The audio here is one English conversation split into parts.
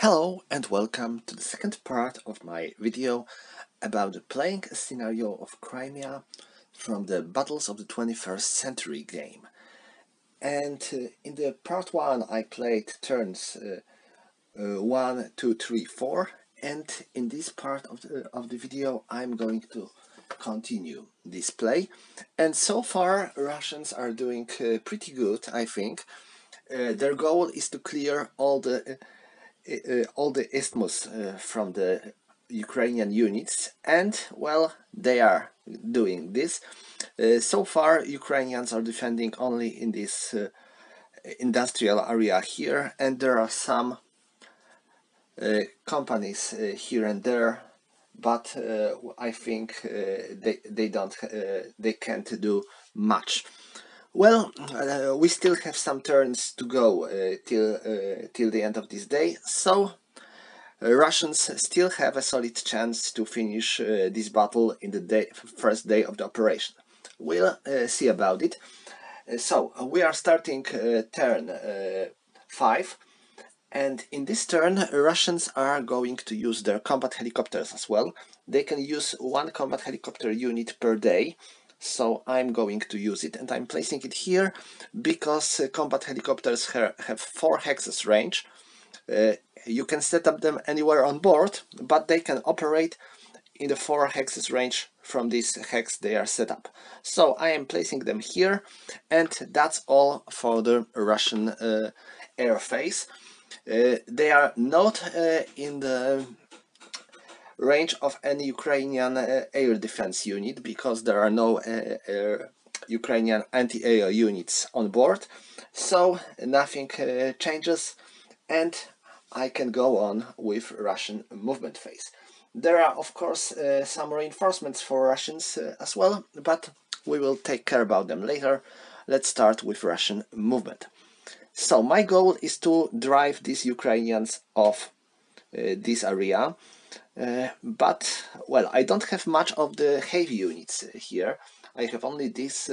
Hello and welcome to the second part of my video about playing a scenario of Crimea from the Battles of the 21st Century game. And in the part 1 I played turns 1, 2, 3, 4, and in this part of the video I'm going to continue this play. And so far Russians are doing pretty good, I think. Their goal is to clear all the isthmus from the Ukrainian units, and well, they are doing this. So far Ukrainians are defending only in this industrial area here, and there are some companies here and there, but I think they can't do much. Well, we still have some turns to go till the end of this day, so Russians still have a solid chance to finish this battle in the first day of the operation. We'll see about it. So we are starting turn 5, and in this turn Russians are going to use their combat helicopters as well. They can use one combat helicopter unit per day. So I'm going to use it, and I'm placing it here because combat helicopters have 4 hexes range. You can set up them anywhere on board, but they can operate in the 4 hexes range from this hex they are set up. So I am placing them here, and that's all for the Russian airface. They are not in the range of any Ukrainian air defense unit because there are no Ukrainian anti-air units on board, so nothing changes, and I can go on with Russian movement phase. There are of course some reinforcements for Russians as well, but we will take care about them later. Let's start with Russian movement. So my goal is to drive these Ukrainians off this area. But, well, I don't have much of the heavy units here. I have only this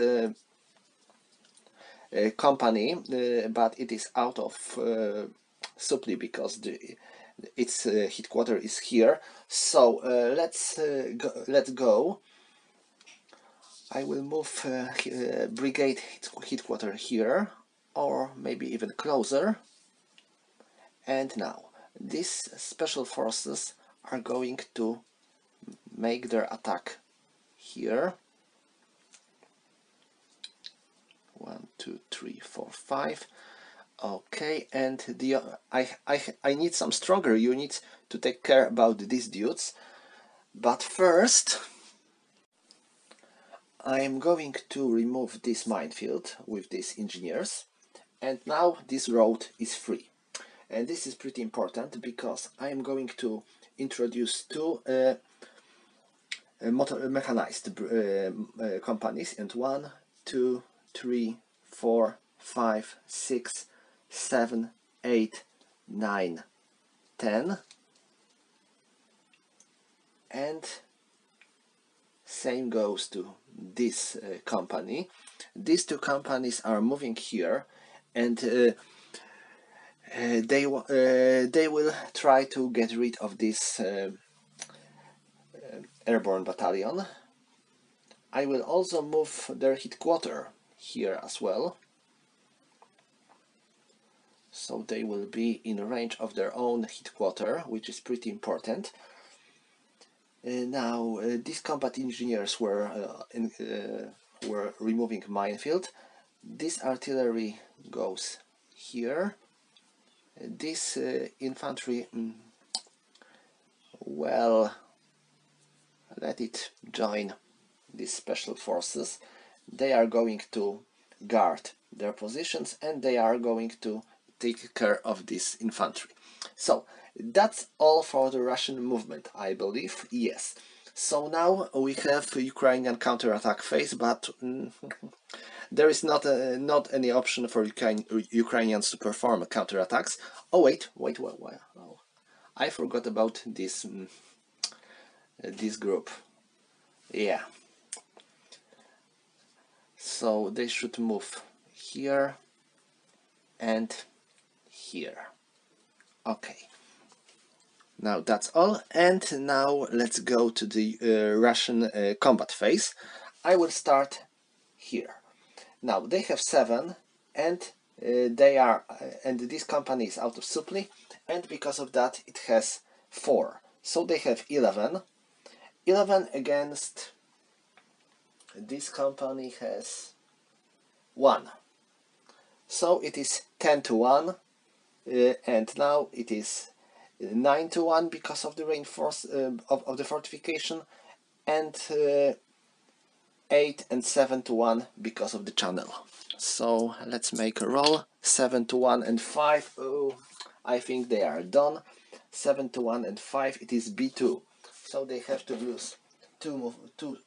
company, but it is out of supply because its headquarters is here. So let's go. I will move brigade headquarters here, or maybe even closer. And now these special forces are going to make their attack here. 1, 2, 3, 4, 5. Okay, and I need some stronger units to take care about these dudes. But first I am going to remove this minefield with these engineers, and now this road is free. And this is pretty important because I am going to introduce 2 mechanized companies, and 1, 2, 3, 4, 5, 6, 7, 8, 9, 10, and same goes to this company. These 2 companies are moving here, and they will try to get rid of this airborne battalion. I will also move their headquarters here as well, so they will be in range of their own headquarters, which is pretty important. Now these combat engineers were removing minefield. This artillery goes here. This infantry, well, let it join these special forces. They are going to guard their positions, and they are going to take care of this infantry. So that's all for the Russian movement, I believe. Yes. So now we have Ukrainian counterattack phase, but there is not any option for Ukrainians to perform counterattacks. Oh wait. Oh, I forgot about this this group. Yeah. So they should move here and here. Okay. Now that's all, and now let's go to the Russian combat phase. I will start here. Now they have 7, and this company is out of supply, and because of that it has 4. So they have 11. 11 against this company has 1. So it is 10 to 1, and now it is 9 to 1 because of the reinforce of the fortification, and 8 and 7 to 1 because of the channel. So let's make a roll. 7 to 1 and 5. Oh, I think they are done. 7 to 1 and 5. It is B2. So they have to lose 2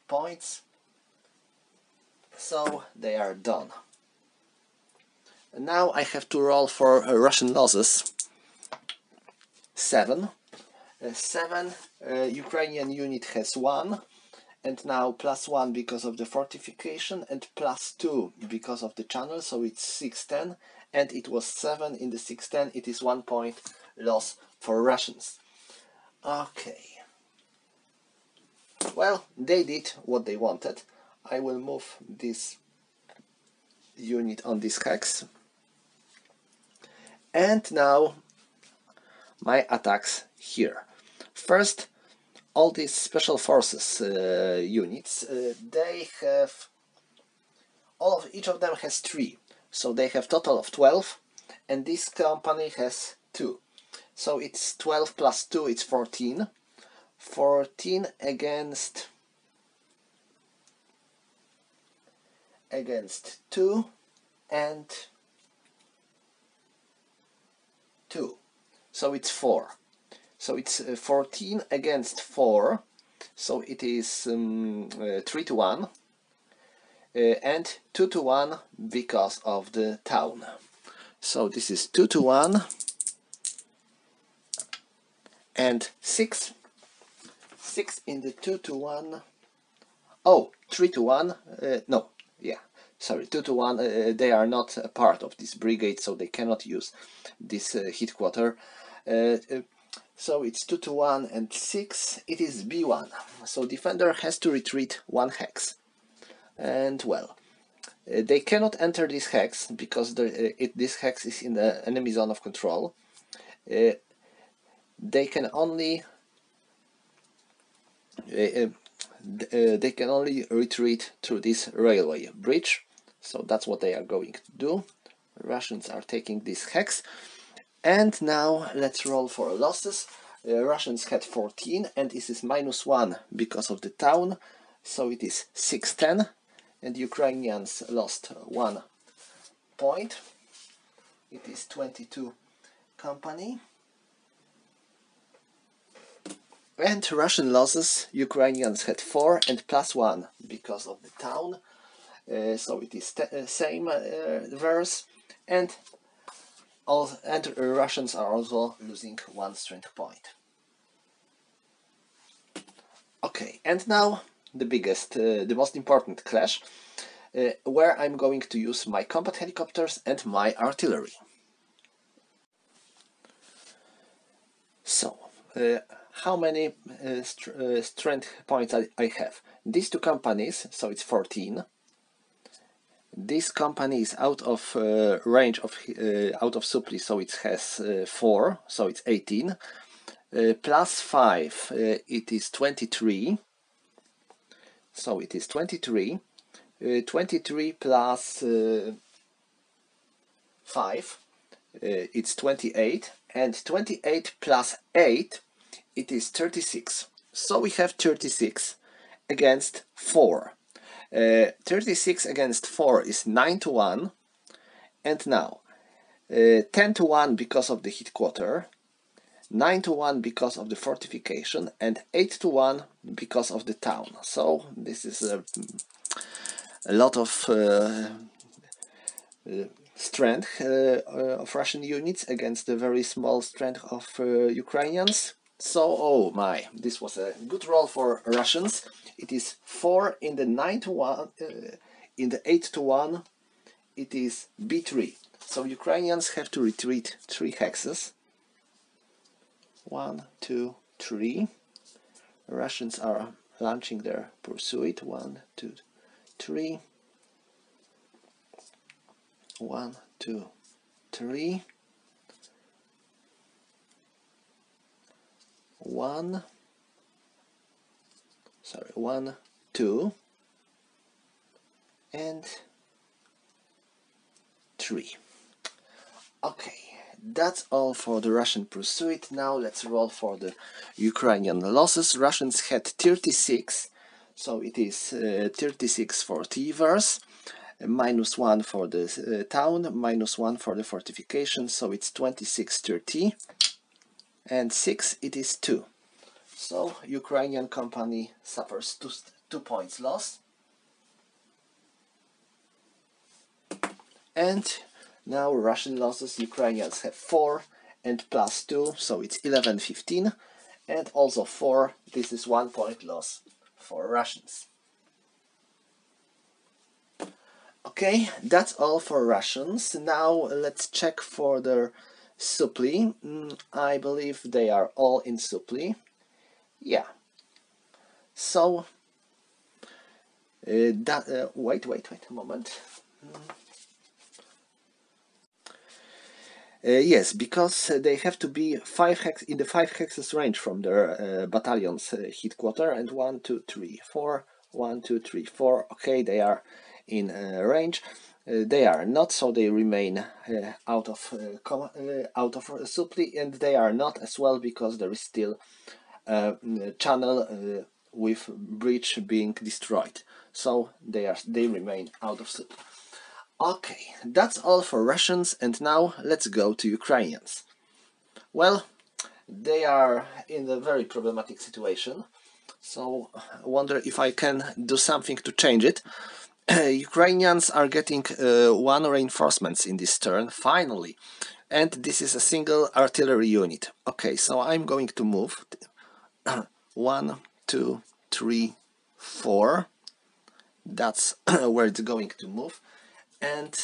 points. So they are done. And now I have to roll for Russian losses. 7. 7. Ukrainian unit has 1. And now +1 because of the fortification, and +2 because of the channel, so it's 6-10, and it was 7 in the 6-10. It is 1 point loss for Russians. Okay. Well, they did what they wanted. I will move this unit on this hex. And now my attacks here. First, all these special forces units, they have, each of them has 3, so they have total of 12, and this company has 2, so it's 12 plus 2, it's 14. 14 against 2 and 2, so it's 4. So it's 14 against 4, so it is 3 to 1, and 2 to 1 because of the town. So this is 2 to 1 and 6. 6 in the 2 to 1. Oh, 3 to 1. No, yeah, sorry, 2 to 1. They are not a part of this brigade, so they cannot use this headquarter. So it's 2 to 1 and 6. It is B1. So defender has to retreat 1 hex. And well, they cannot enter this hex because this hex is in the enemy zone of control. They can only retreat through this railway bridge. So that's what they are going to do. Russians are taking this hex. And now let's roll for losses. Russians had 14, and this is -1 because of the town, so it is 6-10, and Ukrainians lost 1 point. It is 22 company. And Russian losses, Ukrainians had 4 and +1 because of the town, so it is same verse, and Russians are also losing 1 strength point. Okay, and now the biggest, the most important clash, where I'm going to use my combat helicopters and my artillery. So, how many strength points I have? These 2 companies, so it's 14. This company is out of range of out of supply, so it has 4, so it's 18. +5, it is 23. So it is 23. 23 plus 5, it's 28. And 28 plus 8, it is 36. So we have 36 against 4. 36 against 4 is 9 to 1, and now 10 to 1 because of the headquarter, 9 to 1 because of the fortification, and 8 to 1 because of the town. So this is a lot of strength of Russian units against the very small strength of Ukrainians. So, oh my, this was a good roll for Russians. It is 4 in the 9 to 1, in the 8 to 1, it is B3. So Ukrainians have to retreat 3 hexes. 1, 2, 3. Russians are launching their pursuit. 1, 2, 3. 1, 2, 3. 1, 2, and 3. Okay, that's all for the Russian pursuit. Now let's roll for the Ukrainian losses. Russians had 36, so it is 36 for Tivers, -1 for the town, -1 for the fortification, so it's 26-30, and 6 it is 2. So Ukrainian company suffers 2 points loss. And now Russian losses, Ukrainians have 4 and +2, so it's 11-15, and also 4, this is 1 point loss for Russians. Okay, that's all for Russians. Now let's check for their supply. I believe they are all in supply. Yeah. So, wait a moment. Yes, because they have to be in the 5 hexes range from their battalion's headquarter, and 1, 2, 3, 4, 1, 2, 3, 4. Okay, they are in range. They are not, so they remain out of supply, and they are not as well because there is still a channel with bridge being destroyed. So they remain out of supply. Okay, that's all for Russians, and now let's go to Ukrainians. Well, they are in a very problematic situation, so I wonder if I can do something to change it. Ukrainians are getting 1 reinforcements in this turn, finally, and this is a single artillery unit. Okay, so I'm going to move 1, 2, 3, 4. That's where it's going to move. And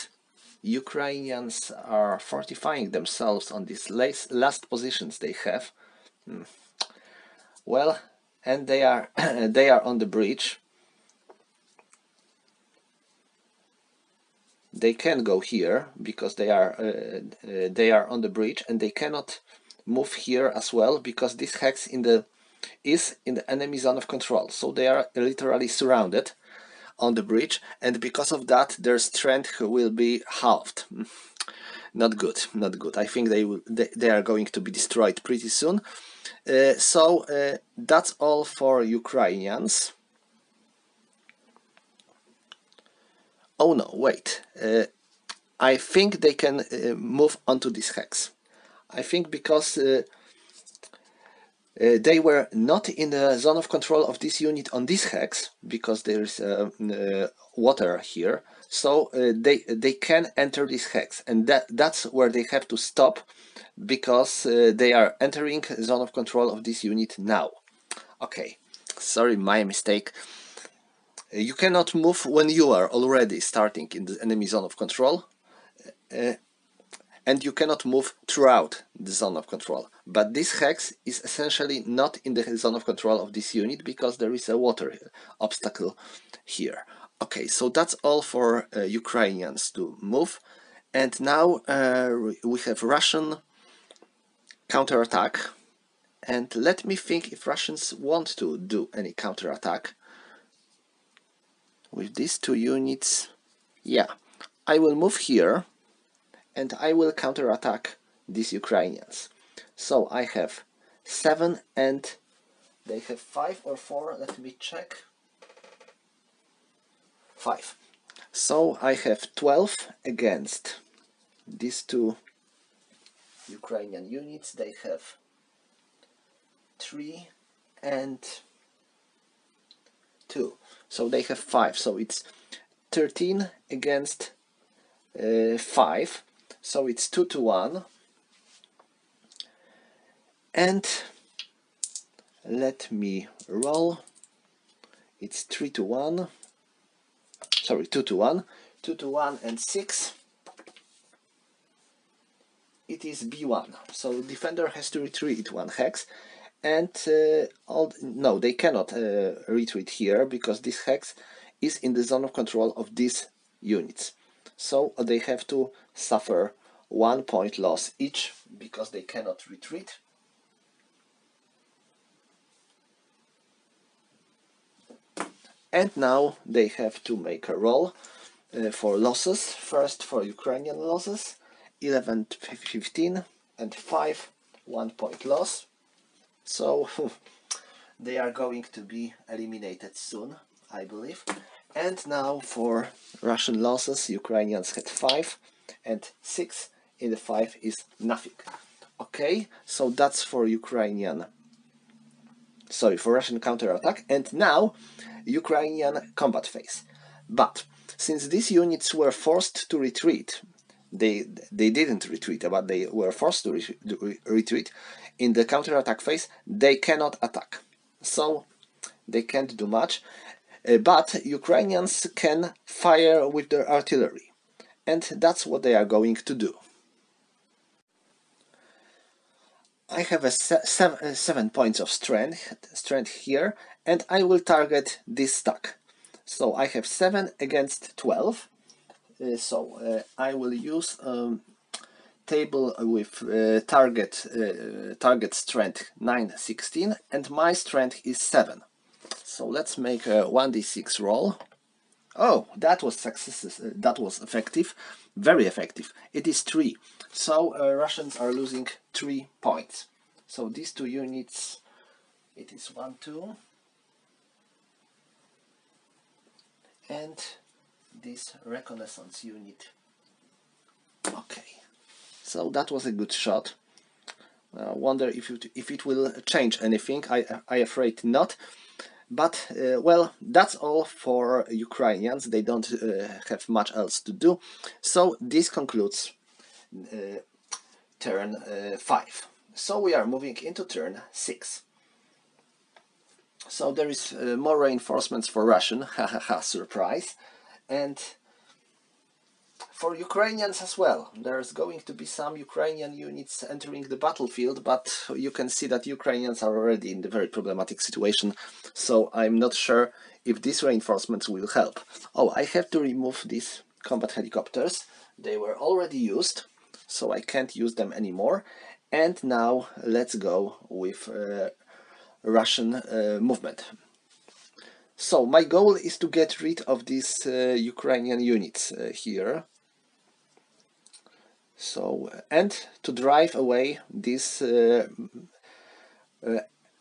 Ukrainians are fortifying themselves on these last positions they have. Well, and they are they are on the bridge. They can go here because they are on the bridge, and they cannot move here as well because this hex is in the enemy zone of control. So they are literally surrounded on the bridge, and because of that their strength will be halved. Not good, not good. I think they are going to be destroyed pretty soon. So that's all for Ukrainians. Oh no, wait. I think they can move onto this hex. I think because they were not in the zone of control of this unit on this hex, because there is water here, so they can enter this hex, and that's where they have to stop, because they are entering zone of control of this unit now. Okay, sorry, my mistake. You cannot move when you are already starting in the enemy zone of control, and you cannot move throughout the zone of control. But this hex is essentially not in the zone of control of this unit because there is a water obstacle here. Okay, so that's all for Ukrainians to move. And now we have Russian counterattack. And let me think if Russians want to do any counterattack. With these 2 units, yeah, I will move here and I will counterattack these Ukrainians. So I have 7 and they have 5 or 4, let me check. 5. So I have 12 against these 2 Ukrainian units. They have 3 and 2. So they have 5. So it's 13 against 5. So it's 2-1. And let me roll. It's 3-1. Sorry, 2-1. 2-1 and 6. it is B1. So defender has to retreat 1 hex, and no, they cannot retreat here because this hex is in the zone of control of these units. So they have to suffer 1 point loss each because they cannot retreat. And now they have to make a roll for losses. First for Ukrainian losses, 11, 15 and 5, 1 point loss. So they are going to be eliminated soon, I believe. And now for Russian losses, Ukrainians had 5 and 6 in the 5 is nothing. Okay, so that's for for Russian counterattack, and now Ukrainian combat phase. But since these units were forced to retreat, they didn't retreat, but they were forced to retreat in the counterattack phase, they cannot attack. So they can't do much, but Ukrainians can fire with their artillery, and that's what they are going to do. I have a 7 points of strength here, and I will target this stack. So I have 7 against 12. I will use table with target strength 9, 16, and my strength is 7. So let's make a 1d6 roll. Oh, that was that was effective, very effective. It is 3. So Russians are losing 3 points. So these 2 units, it is 1, 2, and this reconnaissance unit. Okay, so that was a good shot. Wonder if it will change anything. I afraid not. But, well, that's all for Ukrainians. They don't have much else to do. So this concludes turn 5. So we are moving into turn 6. So there is more reinforcements for Russian, hahaha, surprise. And for Ukrainians as well. There's going to be some Ukrainian units entering the battlefield, but you can see that Ukrainians are already in a very problematic situation, so I'm not sure if these reinforcements will help. Oh, I have to remove these combat helicopters. They were already used, so I can't use them anymore. And now let's go with Russian movement. So my goal is to get rid of these Ukrainian units here. So, and to drive away these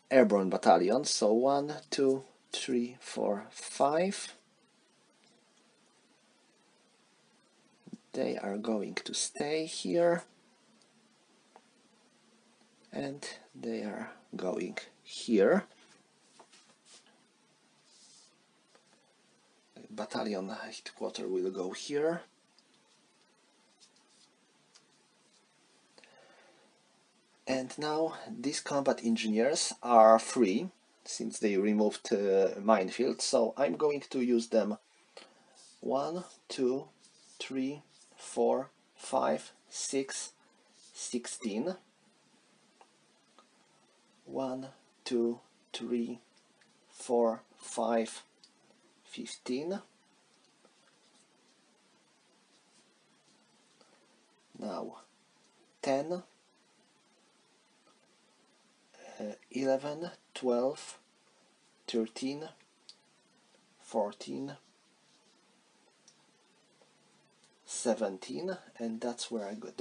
airborne battalions. So 1, 2, 3, 4, 5. They are going to stay here. And they are going here. Battalion headquarters will go here. And now these combat engineers are free, since they removed minefield, so I'm going to use them 1, 2, 3, 4, 5, 6, 16. 1, 2, 3, 4, 5, 15. Now 10. 11, 12, 13, 14, 17, and that's where I go.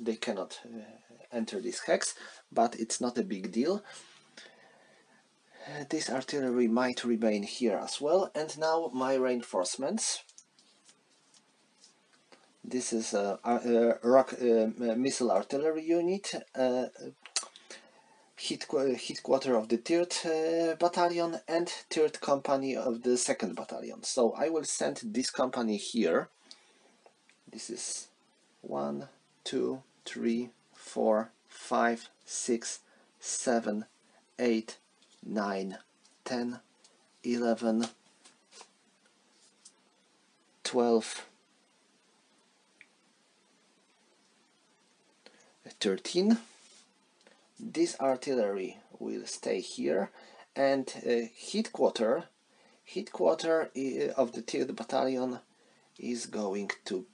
They cannot enter this hex, but it's not a big deal. This artillery might remain here as well. And now my reinforcements. This is a missile artillery unit. Headquarters of the 3rd Battalion and 3rd Company of the 2nd Battalion. So I will send this company here. This is 1, 2, 3, 4, 5, 6, 7, 8, 9, 10, 11, 12, 13. This artillery will stay here, and headquarter of the 3rd Battalion is going to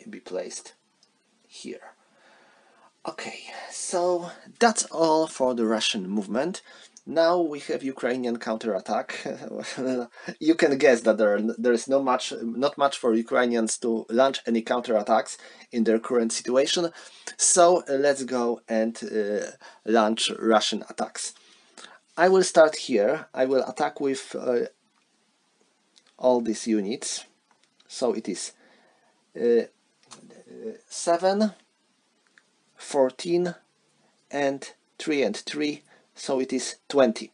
be placed here. Okay, so that's all for the Russian movement. Now we have Ukrainian counterattack. You can guess that there is not much for Ukrainians to launch any counterattacks in their current situation. So let's go and launch Russian attacks. I will start here. I will attack with all these units. So it is 7, 14, and 3 and 3. So it is 20.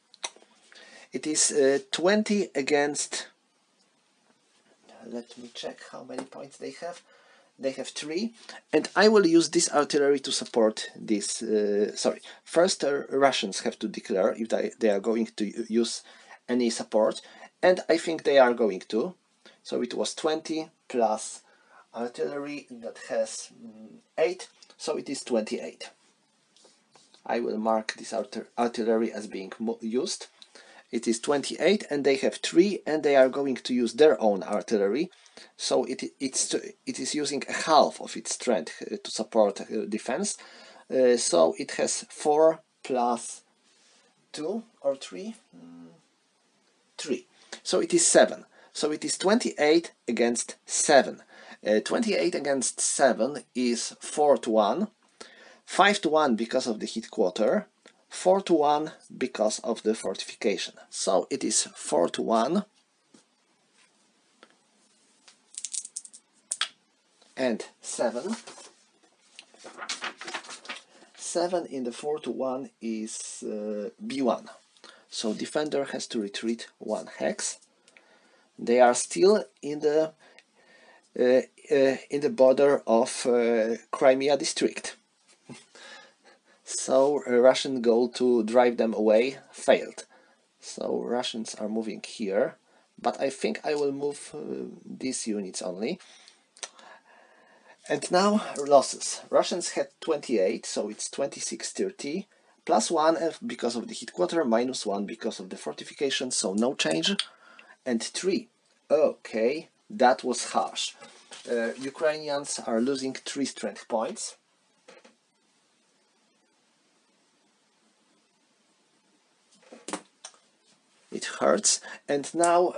It is 20 against, let me check how many points they have. They have 3, and I will use this artillery to support this. First Russians have to declare if they are going to use any support, and I think they are going to. So it was 20 plus artillery that has 8, so it is 28. I will mark this artillery as being used. It is 28, and they have 3, and they are going to use their own artillery. So it is using a half of its strength to support defense. So it has 4 plus 2 or 3? 3. So it is 7. So it is 28 against 7. 28 against 7 is 4 to 1. 5 to 1 because of the headquarter, 4 to 1 because of the fortification. So it is 4 to 1, and 7. 7 in the 4 to 1 is B1. So defender has to retreat 1 hex. They are still in the border of Crimea district. So a Russian goal to drive them away failed. So Russians are moving here, but I think I will move these units only. And now losses. Russians had 28, so it's 26-30, plus 1 because of the headquarter, minus 1 because of the fortification, so no change. And 3. Okay, that was harsh. Ukrainians are losing 3 strength points. It hurts. And now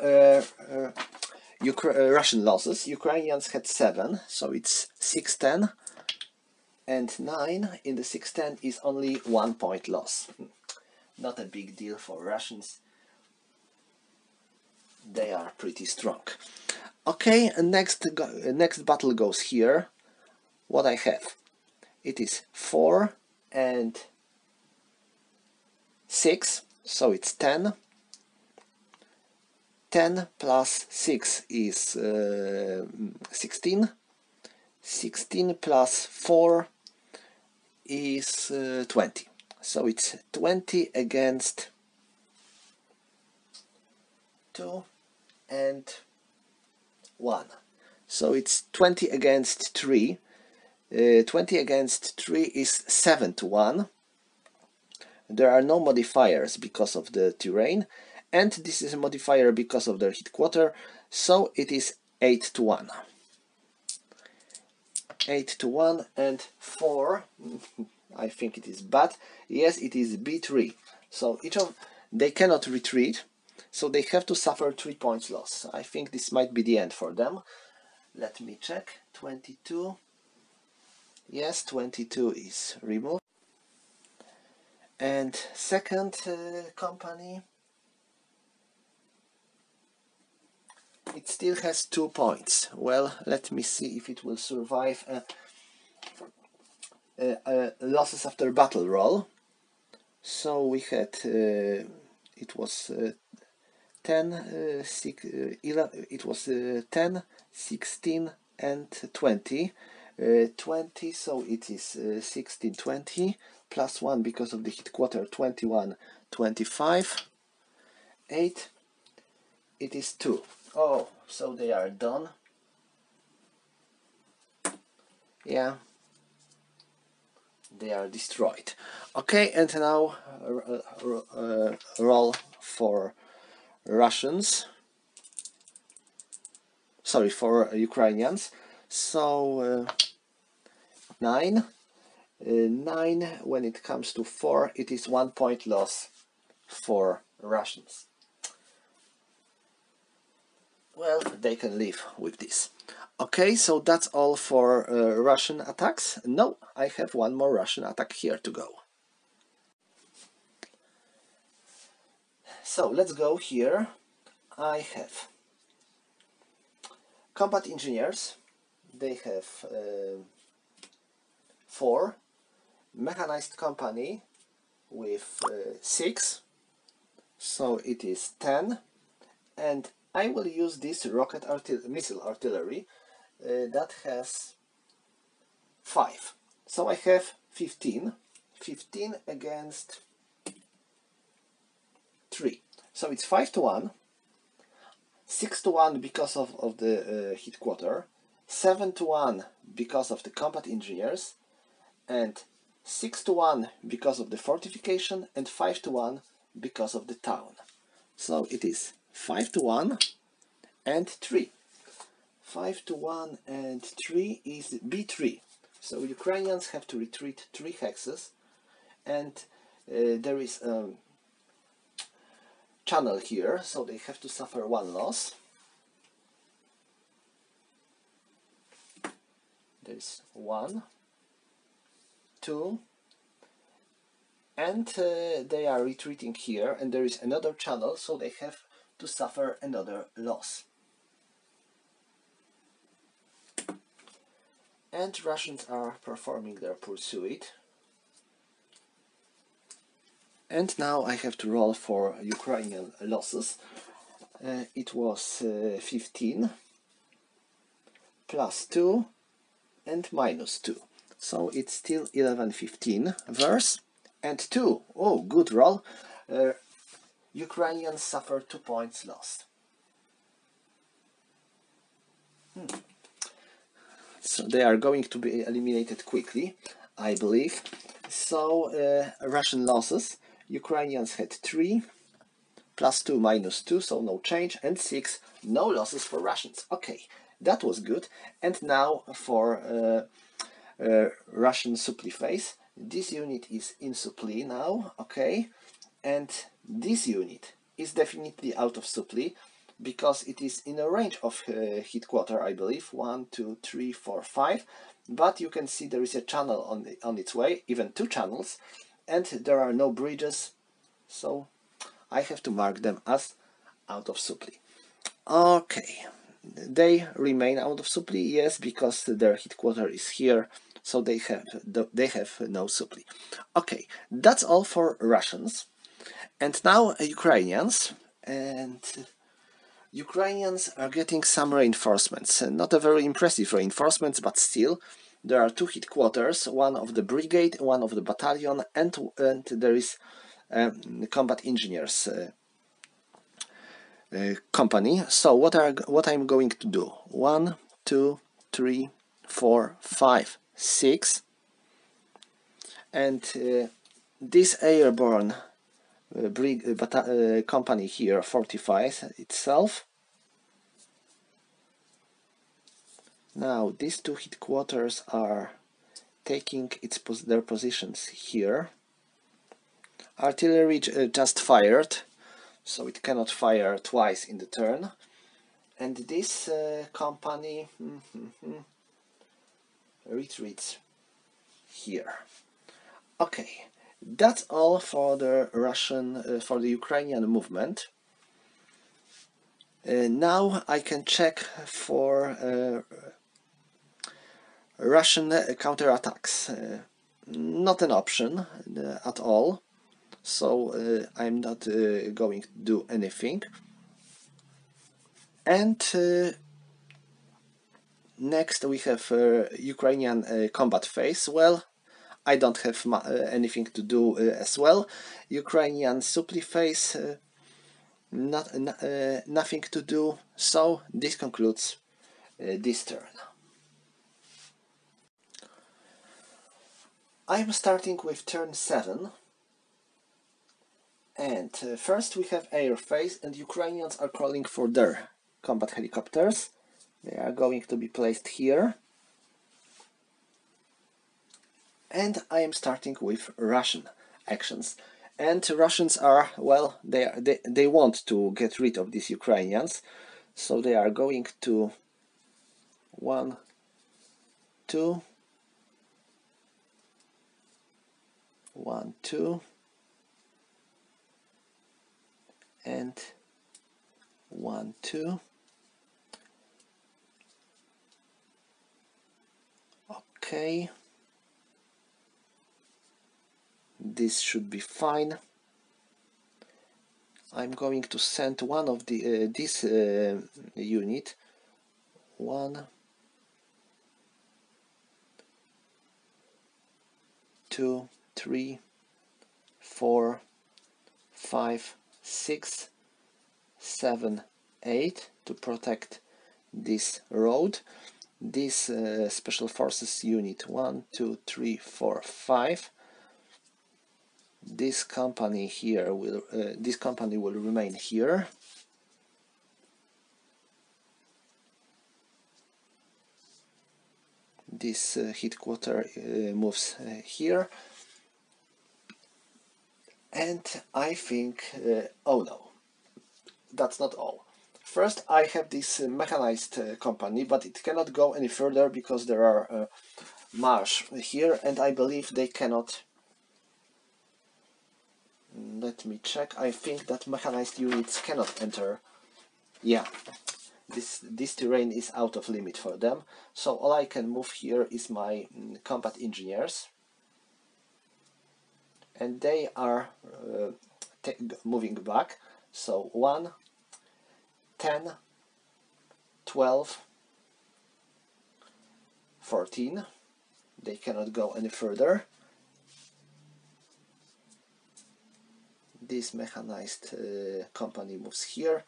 Russian losses. Ukrainians had 7, so it's 6-10, and 9 in the 6-10 is only 1 point loss. Not a big deal for Russians. They are pretty strong. Okay, next battle goes here. What I have? It is 4 and 6, so it's 10. 10 plus 6 is 16. 16 plus 4 is 20. So it's 20 against 2 and 1. So it's 20 against 3. 20 against 3 is 7 to 1. There are no modifiers because of the terrain, and this is a modifier because of their headquarter, so it is 8 to 1. 8 to 1 and 4. I think it is bad. Yes, it is B3. So they cannot retreat, so they have to suffer 3 points loss. I think this might be the end for them. Let me check. 22. Yes, 22 is removed. And second company, it still has 2 points. Well, let me see if it will survive losses after battle roll. So we had it was 10, 11, it was 10, 16 and 20. 20, so it is 16, 20, plus 1 because of the headquarter, 21, 25, 8, it is 2. Oh, so they are done. Yeah, they are destroyed. Okay, and now roll for Russians. Sorry, for Ukrainians. So 9. 9, when it comes to 4, it is 1 point loss for Russians. Well, they can live with this. Okay, so that's all for Russian attacks. No, I have one more Russian attack here to go. So let's go here. I have combat engineers. They have 4. Mechanized company with 6. So it is 10. And I will use this missile artillery that has 5. So I have 15. 15 against 3. So it's 5 to 1. 6 to 1 because of the headquarter. 7 to 1 because of the combat engineers. And 6 to 1 because of the fortification. And 5 to 1 because of the town. So it is 5 to 1 and 3. 5 to 1 and 3 is B3. So Ukrainians have to retreat 3 hexes, and there is a channel here, so they have to suffer 1 loss. There is 1, 2, and they are retreating here, and there is another channel, so they have to suffer another loss. And Russians are performing their pursuit. And now I have to roll for Ukrainian losses. It was 15 plus 2 and minus 2. So it's still 11-15 verse and 2. Oh, good roll. Ukrainians suffer 2 points lost. So they are going to be eliminated quickly, I believe. So Russian losses. Ukrainians had 3 plus 2 minus 2, so no change, and 6, no losses for Russians. Okay, that was good. And now for Russian supply phase. This unit is in supply now, okay, and this unit is definitely out of supply because it is in a range of headquarter, I believe, 1, 2, 3, 4, 5, but you can see there is a channel on its way, even 2 channels, and there are no bridges, so I have to mark them as out of supply. Okay, they remain out of supply, yes, because their headquarter is here, so they have no supply. Okay, that's all for Russians. And now Ukrainians, and Ukrainians are getting some reinforcements. Not a very impressive reinforcements, but still, there are 2 headquarters, one of the brigade, one of the battalion, and there is combat engineers company. So what I'm going to do? 1, 2, 3, 4, 5, 6, and this airborne company here fortifies itself. Now these 2 headquarters are taking their positions here. Artillery just fired, so it cannot fire twice in the turn. And this company retreats here. Okay, that's all for the for the Ukrainian movement. Now I can check for Russian counterattacks. Not an option at all, so I'm not going to do anything. And next we have Ukrainian combat phase. Well, I don't have anything to do as well. Ukrainian supply phase, nothing to do. So this concludes this turn. I'm starting with turn 7. And first we have air phase, and Ukrainians are calling for their combat helicopters. They are going to be placed here. And I am starting with Russian actions. And Russians are, well, they want to get rid of these Ukrainians. So they are going to 1, 2, 1, 2, and 1, 2. Okay. This should be fine. I'm going to send one of the this unit. 1, 2, 3, 4, 5, 6, 7, 8 to protect this road. This special forces unit 1, 2, 3, 4, 5. This company here will remain here. This headquarter moves here, and I think oh no, that's not all. First I have this mechanized company, but it cannot go any further because there are marsh here, and I believe they cannot. Let me check. I think that mechanized units cannot enter. Yeah, this terrain is out of limit for them. So all I can move here is my combat engineers, and they are moving back. So 1, 10, 12, 14. They cannot go any further. This mechanized company moves here,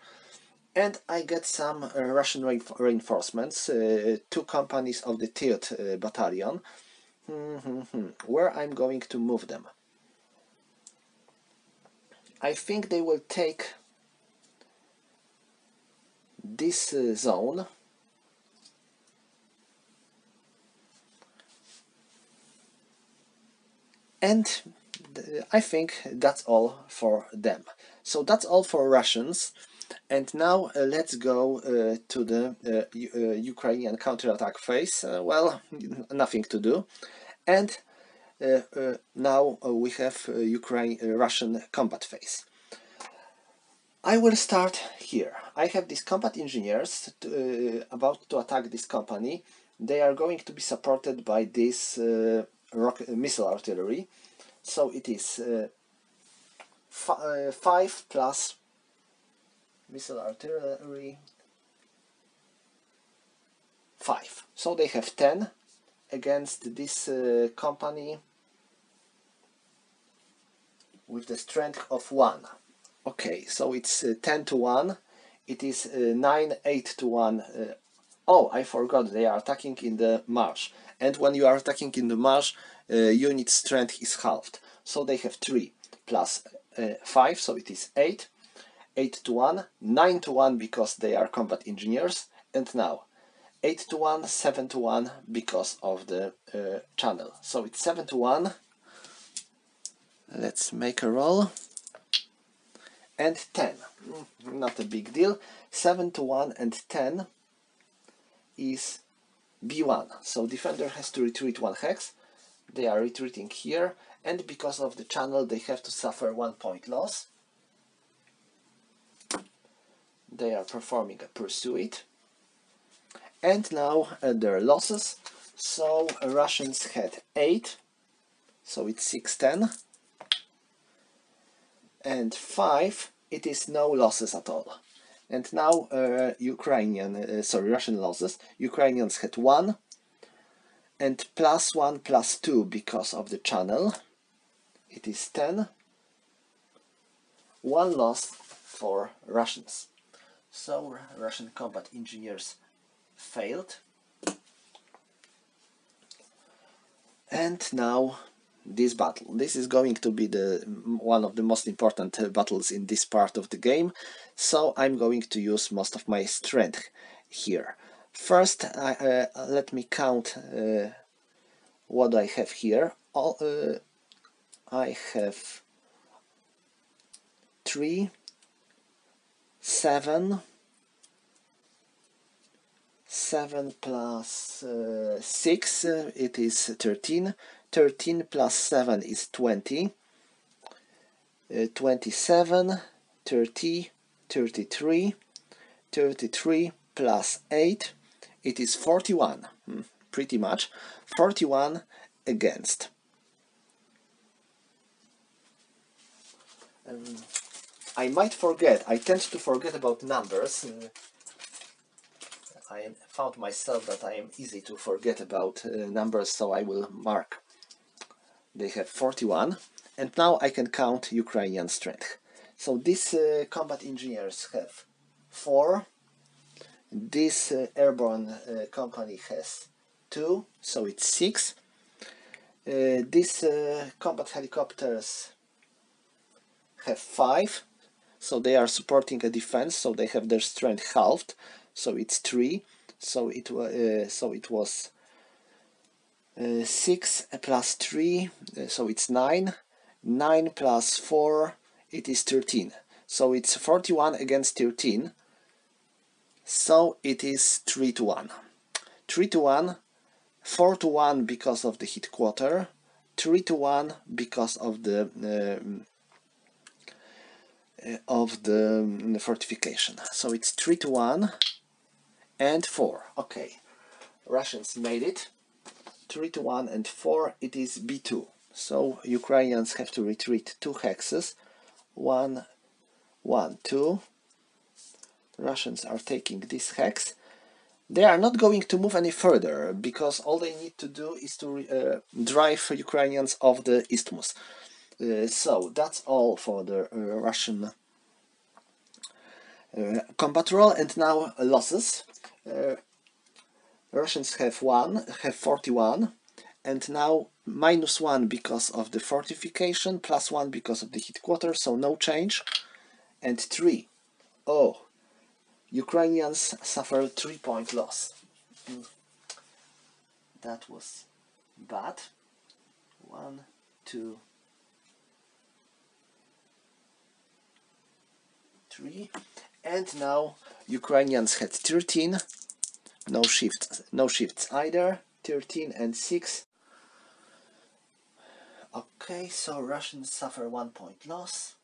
and I get some Russian reinforcements, 2 companies of the 3rd battalion. Where I'm going to move them? I think they will take this zone. And I think that's all for them. So that's all for Russians. And now let's go to the Ukrainian counterattack phase. Well, nothing to do. And now we have Russian combat phase. I will start here. I have these combat engineers about to attack this company. They are going to be supported by this missile artillery. So it is 5 plus missile artillery 5. So they have 10 against this company with the strength of 1. Okay, so it's 10 to 1. It is 9, 8 to 1. Oh, I forgot, they are attacking in the marsh. And when you are attacking in the marsh, unit strength is halved. So they have 3 plus 5, so it is 8. 8 to 1, 9 to 1 because they are combat engineers. And now 8 to 1, 7 to 1 because of the channel. So it's 7 to 1. Let's make a roll. And 10. Not a big deal. 7 to 1 and 10 is B1. So defender has to retreat 1 hex. They are retreating here, and because of the channel they have to suffer 1 point loss. They are performing a pursuit. And now their losses. So Russians had 8, so it's 6-10. And 5, it is no losses at all. And now Russian losses. Ukrainians had 1 and +1 +2 because of the channel. It is 10. 1 loss for Russians. So Russian combat engineers failed. And now this battle. This is going to be one of the most important battles in this part of the game, so I'm going to use most of my strength here. First, let me count what I have here. I have 3, 7 plus 6, it is 13. 13 plus 7 is 20. 27, 30, 33. 33 plus 8, it is 41. Pretty much. 41 against. I might forget. I tend to forget about numbers. I found myself that I am easy to forget about numbers, so I will mark. They have 41, and now I can count Ukrainian strength. So these combat engineers have 4. This airborne company has 2, so it's 6. These combat helicopters have 5, so they are supporting a defense, so they have their strength halved, so it's 3. So it was 6 plus 3, so it's 9. 9 plus 4, it is 13. So it's 41 against 13. So it is 3-1. 3-1, 4-1 because of the hit quarter, 3-1 because of the fortification. So it's 3-1 and 4. Okay, Russians made it. 3-1 and 4. It is B2. So Ukrainians have to retreat 2 hexes. 1, 1, 2. Russians are taking this hex. They are not going to move any further because all they need to do is to drive Ukrainians off the isthmus. So that's all for the Russian combat roll. And now losses. Russians have 41, and now -1 because of the fortification, +1 because of the hit quarter, so no change. And 3. Oh, Ukrainians suffer 3-point loss. That was bad. 1, 2, 3. And now Ukrainians had 13. No shifts either. 13 and 6. Okay, so Russians suffer 1-point loss.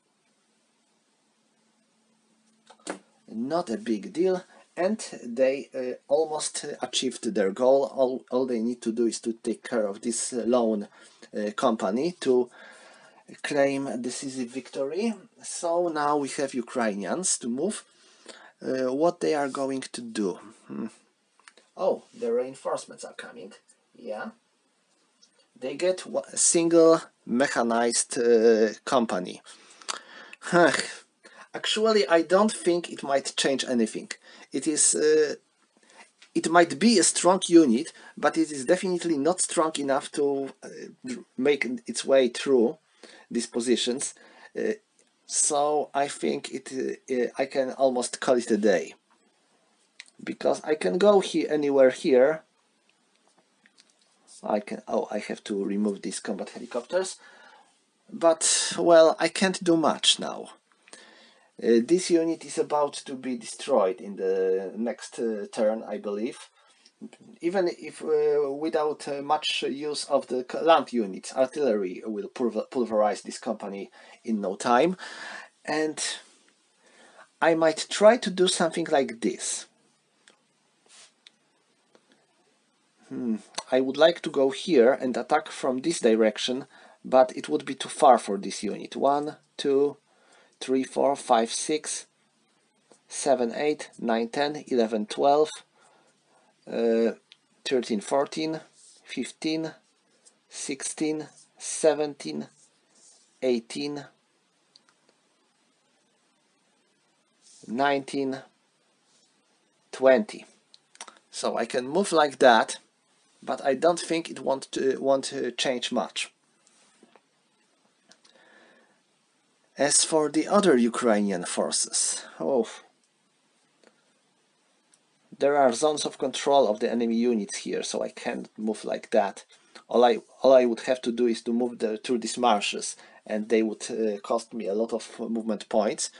Not a big deal, and they almost achieved their goal. All they need to do is to take care of this lone company to claim a decisive victory. So now we have Ukrainians to move. What they are going to do? Oh, the reinforcements are coming. Yeah. They get a single mechanized company. Actually, I don't think it might change anything. It might be a strong unit, but it is definitely not strong enough to make its way through these positions. So I think I can almost call it a day, because I can go anywhere here. I have to remove these combat helicopters, but well, I can't do much now. This unit is about to be destroyed in the next turn, I believe. Even if without much use of the land units, artillery will pulverize this company in no time. And I might try to do something like this. I would like to go here and attack from this direction, but it would be too far for this unit. 1, 2, 3, 4, 5, 6, 7, 8, 9, 10, 11, 12, 13, 14, 15, 16, 17, 18, 19, 20. So I can move like that, but I don't think it won't change much. As for the other Ukrainian forces, there are zones of control of the enemy units here, so I can't move like that. All I would have to do is to move through these marshes, and they would cost me a lot of movement points.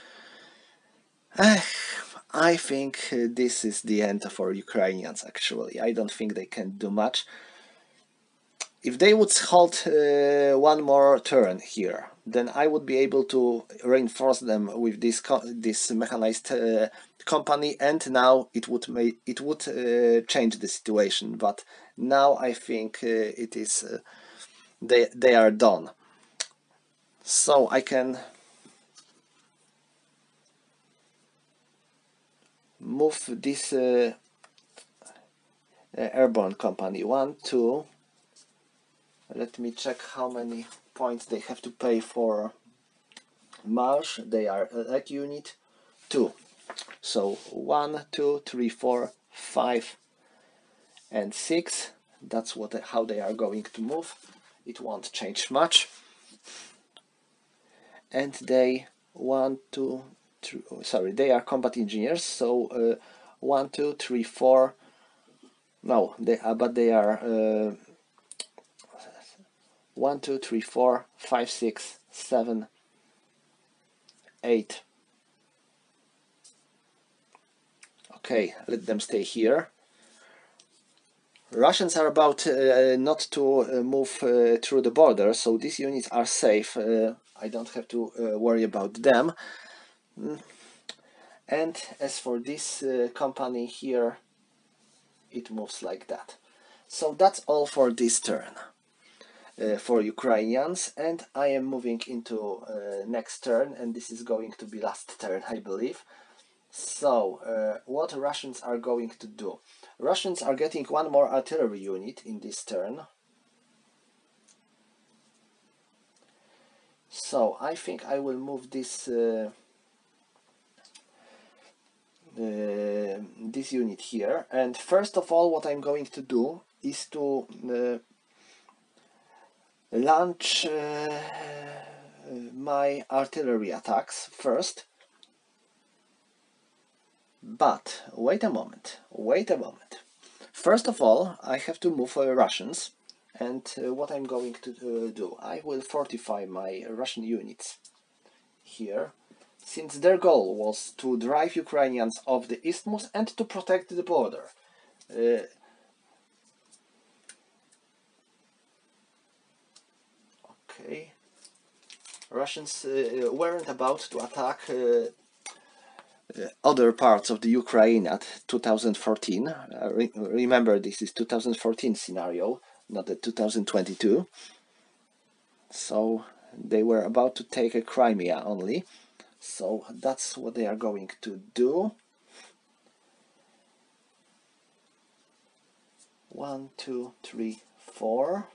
I think this is the end for Ukrainians, actually. I don't think they can do much. If they would hold one more turn here, then I would be able to reinforce them with this mechanized company, and now it would change the situation. But now I think it is they are done. So I can move this airborne company 1, 2. Let me check how many points they have to pay for marsh. They are elite unit 2. So 1, 2, 3, 4, 5, and 6. That's how they are going to move. It won't change much. And they 1, 2, 3. Sorry, they are combat engineers. So 1, 2, 3, 4. No, but they are 1, 2, 3, 4, 5, 6, 7, 8. Okay, let them stay here. Russians are about not to move through the border, so these units are safe. I don't have to worry about them. And as for this company here, it moves like that. So that's all for this turn for Ukrainians, and I am moving into next turn, and this is going to be last turn, I believe. So, what Russians are going to do? Russians are getting one more artillery unit in this turn. So, I think I will move this this unit here. And first of all, what I'm going to do is to launch my artillery attacks first. But wait a moment. First of all, I have to move Russians, and what I'm going to do, I will fortify my Russian units here, since their goal was to drive Ukrainians off the isthmus and to protect the border. Okay, Russians weren't about to attack other parts of the Ukraine at 2014. Remember, this is 2014 scenario, not the 2022. So they were about to take a Crimea only. So that's what they are going to do. 1, 2, 3, 4.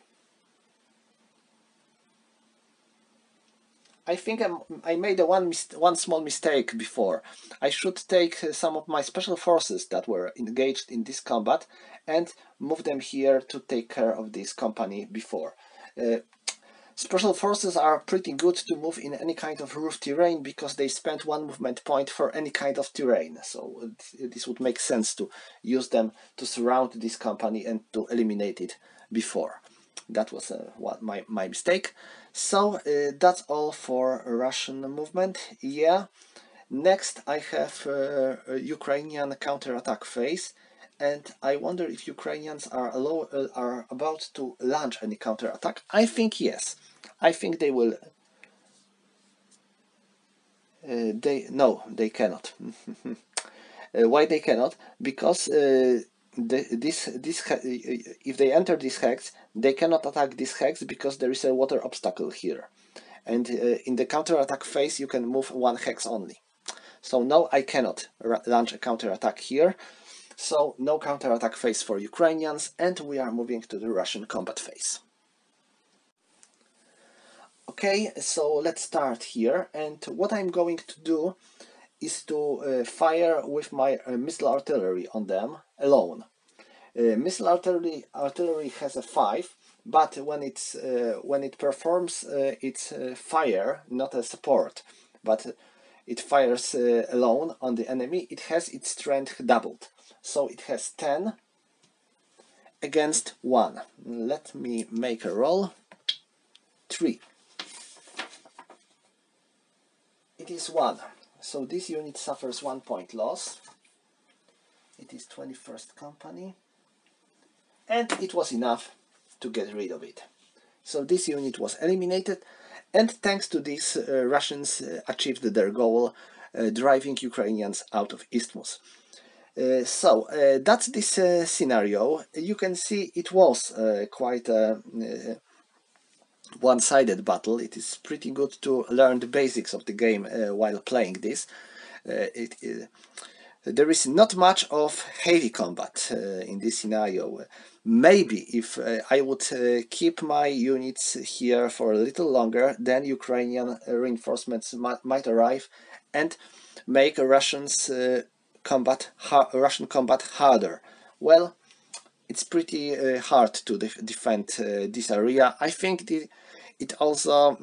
I think I made one small mistake before. I should take some of my special forces that were engaged in this combat and move them here to take care of this company before. Special forces are pretty good to move in any kind of roof terrain because they spend one movement point for any kind of terrain. So this would make sense to use them to surround this company and to eliminate it before. That was my mistake. So that's all for Russian movement. Yeah. Next I have Ukrainian counterattack phase, and I wonder if Ukrainians are about to launch any counterattack. I think yes. I think they will. They cannot. Why they cannot? Because if they enter this hex, they cannot attack this hex because there is a water obstacle here, and in the counterattack phase you can move one hex only. So no, I cannot launch a counterattack here. So no counterattack phase for Ukrainians, and we are moving to the Russian combat phase. Okay, so let's start here, and what I'm going to do is to fire with my missile artillery on them alone. Missile artillery has a 5, but when it performs its fire, not a support, but it fires alone on the enemy, it has its strength doubled. So it has 10 against 1. Let me make a roll. 3. It is 1. So this unit suffers 1 point loss. It is 21st company. And it was enough to get rid of it. So this unit was eliminated, and thanks to this Russians achieved their goal, driving Ukrainians out of Isthmus. So that's this scenario. You can see it was quite a one-sided battle. It is pretty good to learn the basics of the game while playing this. There is not much of heavy combat in this scenario. Maybe if I would keep my units here for a little longer, then Ukrainian reinforcements might arrive and make Russian combat harder. Well, it's pretty hard to defend this area. I think it also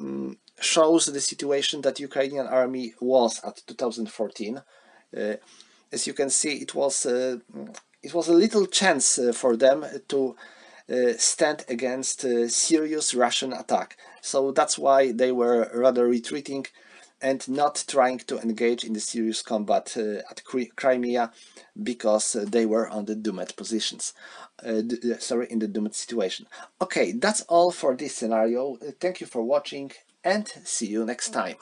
shows the situation that Ukrainian army was at 2014. As you can see, it was a little chance for them to stand against a serious Russian attack. So that's why they were rather retreating and not trying to engage in the serious combat at Crimea, because they were on the doomed positions. In the doomed situation. Okay, that's all for this scenario. Thank you for watching, and see you next time.